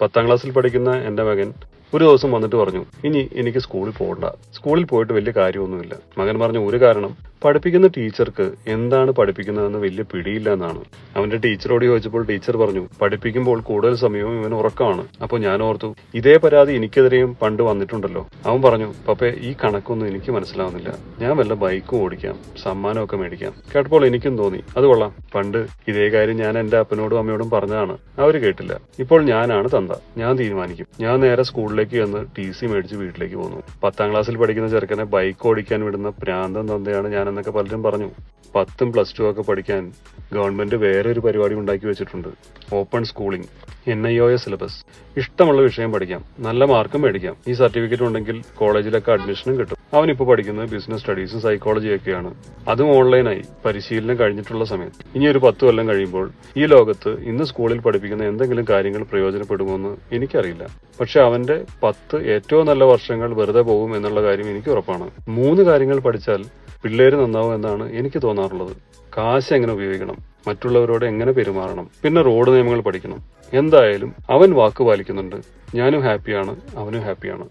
10ാം ക്ലാസ്സിൽ പഠിക്കുന്ന എന്റെ മകൻ ഒരു ദിവസം വന്നിട്ട് പറഞ്ഞു, ഇനി എനിക്ക് സ്കൂളിൽ പോകണ്ട, സ്കൂളിൽ പോയിട്ട് വലിയ കാര്യമൊന്നുമില്ല. മകൻ പറഞ്ഞു, ഒരു കാരണം പഠിപ്പിക്കുന്ന ടീച്ചർക്ക് എന്താണ് പഠിപ്പിക്കുന്നതെന്ന് വലിയ പിടിയില്ല എന്നാണ്. അവന്റെ ടീച്ചറോട് ചോദിച്ചപ്പോൾ ടീച്ചർ പറഞ്ഞു, പഠിപ്പിക്കുമ്പോൾ കൂടുതൽ സമയവും ഇവൻ ഉറക്കമാണ്. അപ്പോൾ ഞാൻ ഓർത്തു, ഇതേ പരാതി എനിക്കെതിരെയും പണ്ട് വന്നിട്ടുണ്ടല്ലോ. അവൻ പറഞ്ഞു, പപ്പേ, ഈ കണക്കൊന്നും എനിക്ക് മനസ്സിലാവുന്നില്ല, ഞാൻ വല്ല ബൈക്കും ഓടിക്കാം, സമ്മാനമൊക്കെ മേടിക്കാം. കേട്ടപ്പോൾ എനിക്കും തോന്നി, അത് കൊള്ളാം, പണ്ട് ഇതേ കാര്യം ഞാൻ എന്റെ അപ്പനോടും അമ്മയോടും പറഞ്ഞതാണ്, അവര് കേട്ടില്ല. ഇപ്പോൾ ഞാനാണ് തന്ത, ഞാൻ തീരുമാനിക്കും. ഞാൻ നേരെ സ്കൂളിലേക്ക് ചെന്ന് TC മേടിച്ച് വീട്ടിലേക്ക് പോന്നു. 10ാം ക്ലാസ്സിൽ പഠിക്കുന്ന ചെറുക്കനെ ബൈക്ക് ഓടിക്കാൻ വിടുന്ന പ്രാന്തൻ തന്തയാണ് ഞാനെന്നൊക്കെ പലരും പറഞ്ഞു. 10ഉം +2 ഒക്കെ പഠിക്കാൻ ഗവൺമെന്റ് വേറെ ഒരു പരിപാടി ഉണ്ടാക്കി വെച്ചിട്ടുണ്ട്. Open schooling, NIOS syllabus. ഇഷ്ടമുള്ള വിഷയം പഠിക്കാം, നല്ല മാർക്കും മേടിക്കാം. ഈ സർട്ടിഫിക്കറ്റ് ഉണ്ടെങ്കിൽ കോളേജിലൊക്കെ അഡ്മിഷനും കിട്ടും. അവനിപ്പോൾ പഠിക്കുന്നത് ബിസിനസ് സ്റ്റഡീസും സൈക്കോളജിയൊക്കെയാണ്. അതും ഓൺലൈനായി, പരിശീലനം കഴിഞ്ഞിട്ടുള്ള സമയത്ത്. ഇനി ഒരു 10 കൊല്ലം കഴിയുമ്പോൾ ഈ ലോകത്ത് ഇന്ന് സ്കൂളിൽ പഠിപ്പിക്കുന്ന എന്തെങ്കിലും കാര്യങ്ങൾ പ്രയോജനപ്പെടുമോയെന്ന് എനിക്കറിയില്ല. പക്ഷെ അവന്റെ 10 ഏറ്റവും നല്ല വർഷങ്ങൾ വെറുതെ പോകും എന്നുള്ള കാര്യം എനിക്ക് ഉറപ്പാണ്. 3 കാര്യങ്ങൾ പഠിച്ചാൽ പിള്ളേര് നന്നാവും എന്നാണ് എനിക്ക് തോന്നാറുള്ളത്. കാശ് എങ്ങനെ ഉപയോഗിക്കണം, മറ്റുള്ളവരോട് എങ്ങനെ പെരുമാറണം, പിന്നെ റോഡ് നിയമങ്ങൾ പഠിക്കണം. എന്തായാലും അവൻ വാക്ക് പാലിക്കുന്നുണ്ട്. ഞാനും ഹാപ്പിയാണ്, അവനും ഹാപ്പിയാണ്.